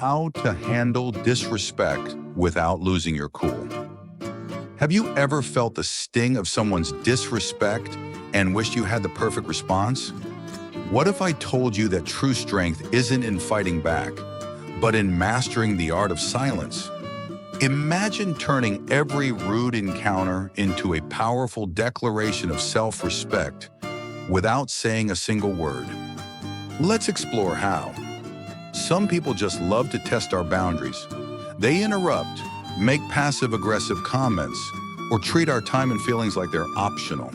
how to handle disrespect without losing your cool. Have you ever felt the sting of someone's disrespect and wished you had the perfect response? What if I told you that true strength isn't in fighting back, but in mastering the art of silence? Imagine turning every rude encounter into a powerful declaration of self-respect without saying a single word. Let's explore how. Some people just love to test our boundaries. They interrupt, make passive-aggressive comments, or treat our time and feelings like they're optional.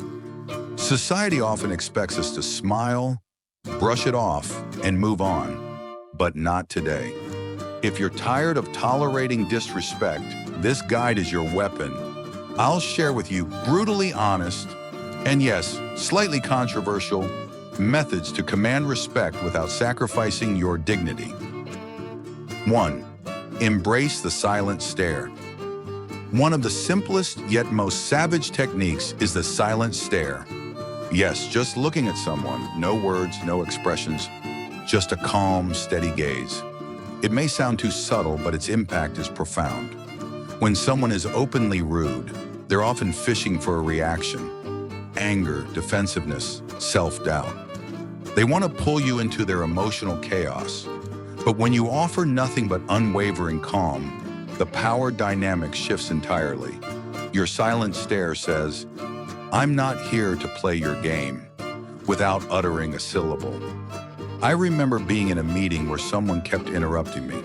Society often expects us to smile, brush it off, and move on, but not today. If you're tired of tolerating disrespect, this guide is your weapon. I'll share with you brutally honest, and yes, slightly controversial, methods to command respect without sacrificing your dignity. 1. Embrace the silent stare. One of the simplest yet most savage techniques is the silent stare. Yes, just looking at someone, no words, no expressions, just a calm, steady gaze. It may sound too subtle, but its impact is profound. When someone is openly rude, they're often fishing for a reaction. Anger, defensiveness, self-doubt. They want to pull you into their emotional chaos. But when you offer nothing but unwavering calm, the power dynamic shifts entirely. Your silent stare says, "I'm not here to play your game," without uttering a syllable. I remember being in a meeting where someone kept interrupting me.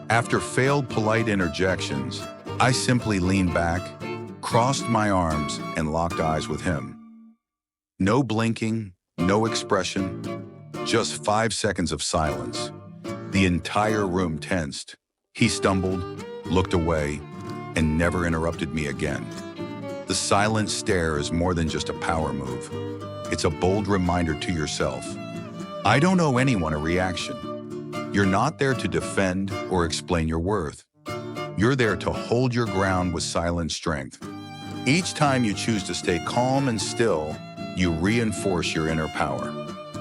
After failed polite interjections, I simply leaned back, crossed my arms, and locked eyes with him. No blinking, no expression, just 5 seconds of silence. The entire room tensed. He stumbled, looked away, and never interrupted me again. The silent stare is more than just a power move. It's a bold reminder to yourself. I don't owe anyone a reaction. You're not there to defend or explain your worth. You're there to hold your ground with silent strength. Each time you choose to stay calm and still, you reinforce your inner power.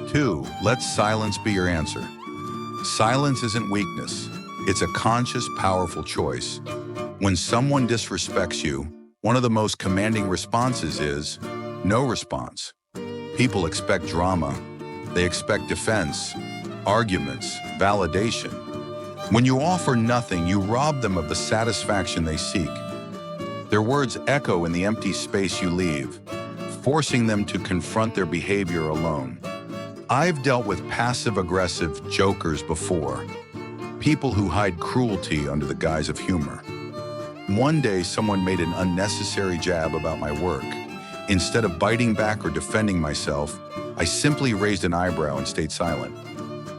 2. Let silence be your answer. Silence isn't weakness. It's a conscious, powerful choice. When someone disrespects you, one of the most commanding responses is no response. People expect drama. They expect defense, arguments, validation. When you offer nothing, you rob them of the satisfaction they seek. Their words echo in the empty space you leave, forcing them to confront their behavior alone. I've dealt with passive-aggressive jokers before, people who hide cruelty under the guise of humor. One day, someone made an unnecessary jab about my work. Instead of biting back or defending myself, I simply raised an eyebrow and stayed silent.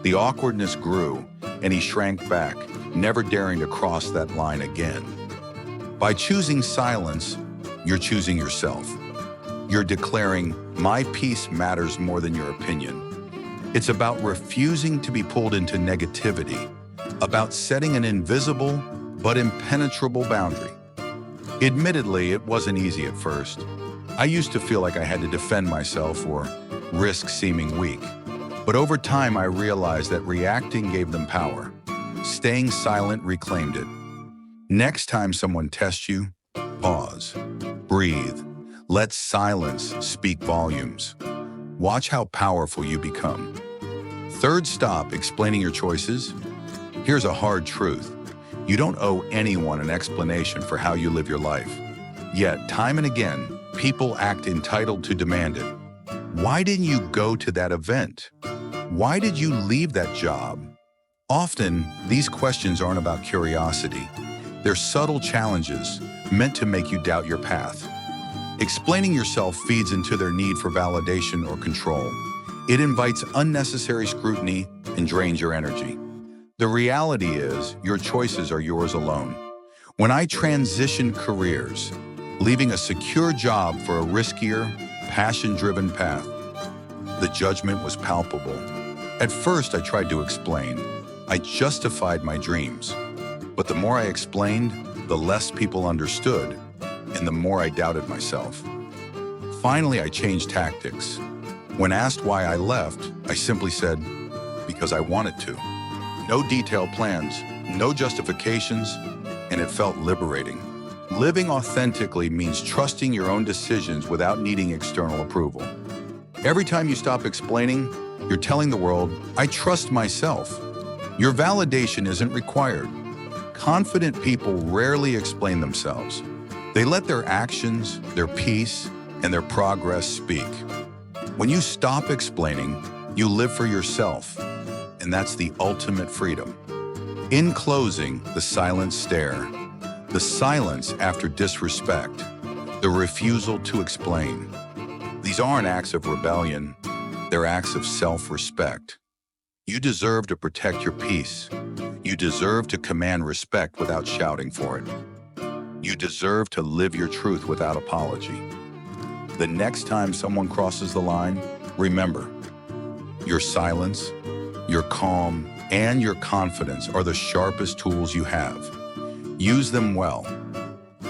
The awkwardness grew, and he shrank back, never daring to cross that line again. By choosing silence, you're choosing yourself. You're declaring, my peace matters more than your opinion. It's about refusing to be pulled into negativity, about setting an invisible but impenetrable boundary. Admittedly, it wasn't easy at first. I used to feel like I had to defend myself or risk seeming weak. But over time, I realized that reacting gave them power. Staying silent reclaimed it. Next time someone tests you, pause, breathe, let silence speak volumes. Watch how powerful you become. 3rd stop, explaining your choices. Here's a hard truth. You don't owe anyone an explanation for how you live your life. Yet, time and again, people act entitled to demand it. Why didn't you go to that event? Why did you leave that job? Often, these questions aren't about curiosity. They're subtle challenges meant to make you doubt your path. Explaining yourself feeds into their need for validation or control. It invites unnecessary scrutiny and drains your energy. The reality is, your choices are yours alone. When I transitioned careers, leaving a secure job for a riskier, passion-driven path, the judgment was palpable. At first, I tried to explain. I justified my dreams. But the more I explained, the less people understood, and the more I doubted myself. Finally, I changed tactics. When asked why I left, I simply said, because I wanted to. No detailed plans, no justifications, and it felt liberating. Living authentically means trusting your own decisions without needing external approval. Every time you stop explaining, you're telling the world, I trust myself. Your validation isn't required. Confident people rarely explain themselves. They let their actions, their peace, and their progress speak. When you stop explaining, you live for yourself, and that's the ultimate freedom. In closing, the silent stare, the silence after disrespect, the refusal to explain. These aren't acts of rebellion, they're acts of self-respect. You deserve to protect your peace. You deserve to command respect without shouting for it. You deserve to live your truth without apology. The next time someone crosses the line, remember, your silence, your calm, and your confidence are the sharpest tools you have. Use them well.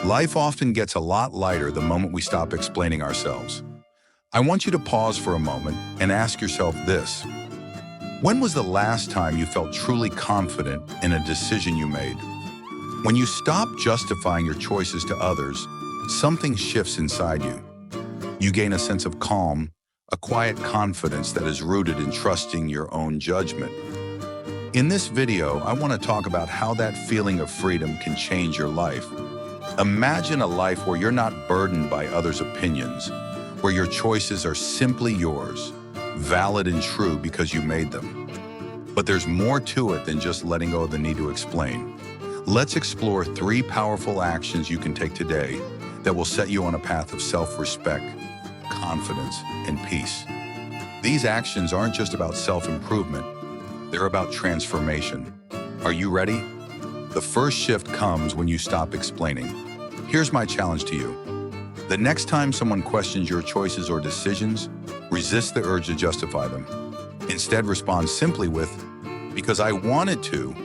Life often gets a lot lighter the moment we stop explaining ourselves. I want you to pause for a moment and ask yourself this. When was the last time you felt truly confident in a decision you made? When you stop justifying your choices to others, something shifts inside you. You gain a sense of calm, a quiet confidence that is rooted in trusting your own judgment. In this video, I want to talk about how that feeling of freedom can change your life. Imagine a life where you're not burdened by others' opinions, where your choices are simply yours, valid and true because you made them. But there's more to it than just letting go of the need to explain. Let's explore 3 powerful actions you can take today that will set you on a path of self-respect, confidence, and peace. These actions aren't just about self-improvement, they're about transformation. Are you ready? The first shift comes when you stop explaining. Here's my challenge to you. The next time someone questions your choices or decisions, resist the urge to justify them. Instead, respond simply with, because I wanted to,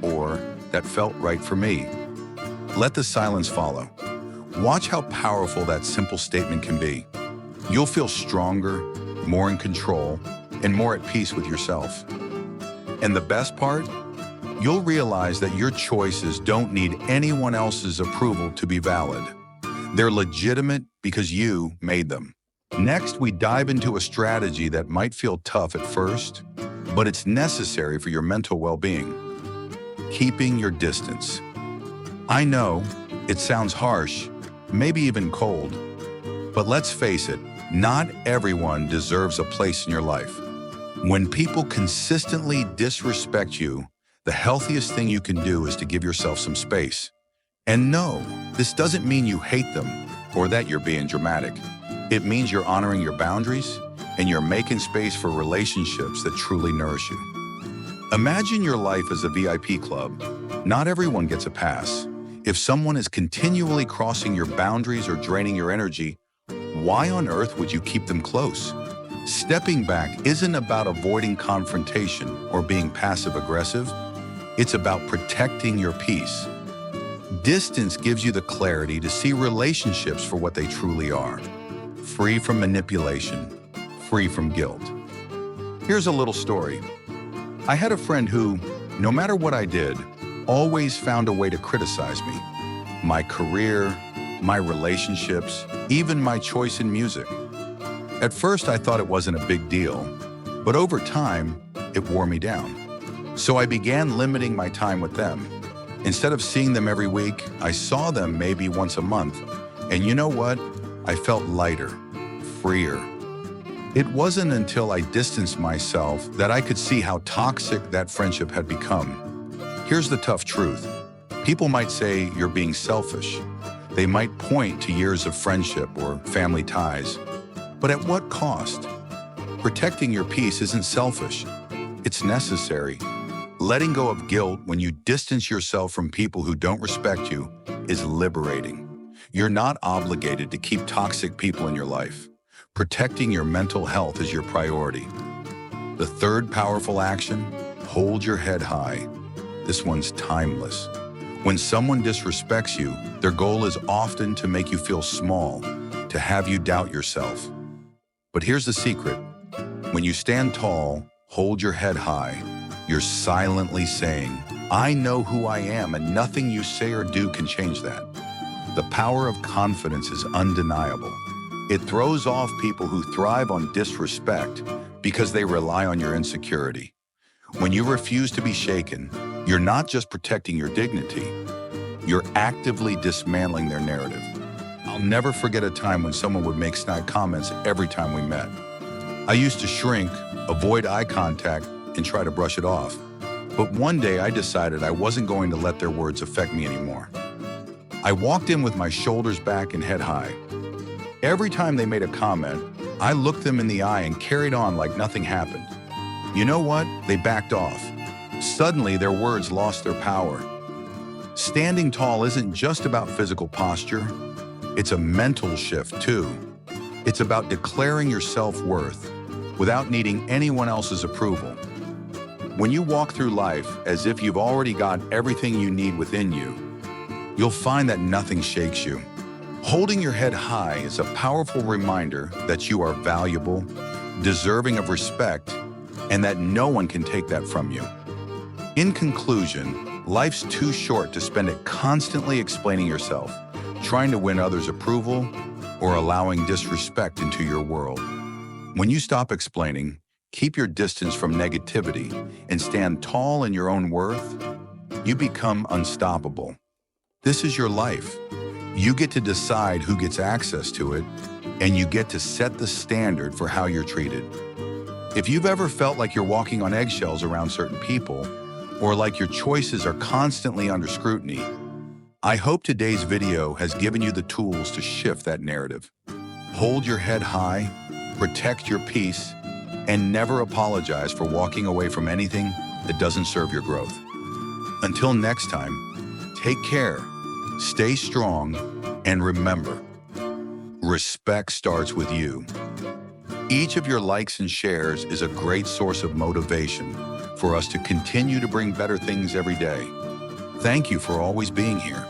or that felt right for me. Let the silence follow. Watch how powerful that simple statement can be. You'll feel stronger, more in control, and more at peace with yourself. And the best part? You'll realize that your choices don't need anyone else's approval to be valid. They're legitimate because you made them. Next, we dive into a strategy that might feel tough at first, but it's necessary for your mental well-being. Keeping your distance. I know, it sounds harsh, maybe even cold, but let's face it, not everyone deserves a place in your life. When people consistently disrespect you, the healthiest thing you can do is to give yourself some space. And no, this doesn't mean you hate them or that you're being dramatic. It means you're honoring your boundaries and you're making space for relationships that truly nourish you. Imagine your life as a VIP club. Not everyone gets a pass. If someone is continually crossing your boundaries or draining your energy, why on earth would you keep them close? Stepping back isn't about avoiding confrontation or being passive-aggressive. It's about protecting your peace. Distance gives you the clarity to see relationships for what they truly are. Free from manipulation, free from guilt. Here's a little story. I had a friend who, no matter what I did, always found a way to criticize me. My career, my relationships, even my choice in music. At first, I thought it wasn't a big deal, but over time, it wore me down. So I began limiting my time with them. Instead of seeing them every week, I saw them maybe once a month. And you know what? I felt lighter, freer. It wasn't until I distanced myself that I could see how toxic that friendship had become. Here's the tough truth. People might say you're being selfish. They might point to years of friendship or family ties. But at what cost? Protecting your peace isn't selfish. It's necessary. Letting go of guilt when you distance yourself from people who don't respect you is liberating. You're not obligated to keep toxic people in your life. Protecting your mental health is your priority. The third powerful action, hold your head high. This one's timeless. When someone disrespects you, their goal is often to make you feel small, to have you doubt yourself. But here's the secret. When you stand tall, hold your head high, you're silently saying, I know who I am, and nothing you say or do can change that. The power of confidence is undeniable. It throws off people who thrive on disrespect because they rely on your insecurity. When you refuse to be shaken, you're not just protecting your dignity, you're actively dismantling their narrative. I'll never forget a time when someone would make snide comments every time we met. I used to shrink, avoid eye contact, and try to brush it off. But one day I decided I wasn't going to let their words affect me anymore. I walked in with my shoulders back and head high. Every time they made a comment, I looked them in the eye and carried on like nothing happened. You know what? They backed off. Suddenly, their words lost their power. Standing tall isn't just about physical posture. It's a mental shift, too. It's about declaring your self-worth without needing anyone else's approval. When you walk through life as if you've already got everything you need within you, you'll find that nothing shakes you. Holding your head high is a powerful reminder that you are valuable, deserving of respect, and that no one can take that from you. In conclusion, life's too short to spend it constantly explaining yourself, trying to win others' approval, or allowing disrespect into your world. When you stop explaining, keep your distance from negativity, and stand tall in your own worth, you become unstoppable. This is your life. You get to decide who gets access to it, and you get to set the standard for how you're treated. If you've ever felt like you're walking on eggshells around certain people, or like your choices are constantly under scrutiny, I hope today's video has given you the tools to shift that narrative. Hold your head high, protect your peace, and never apologize for walking away from anything that doesn't serve your growth. Until next time, take care, stay strong, and remember, respect starts with you. Each of your likes and shares is a great source of motivation for us to continue to bring better things every day. Thank you for always being here.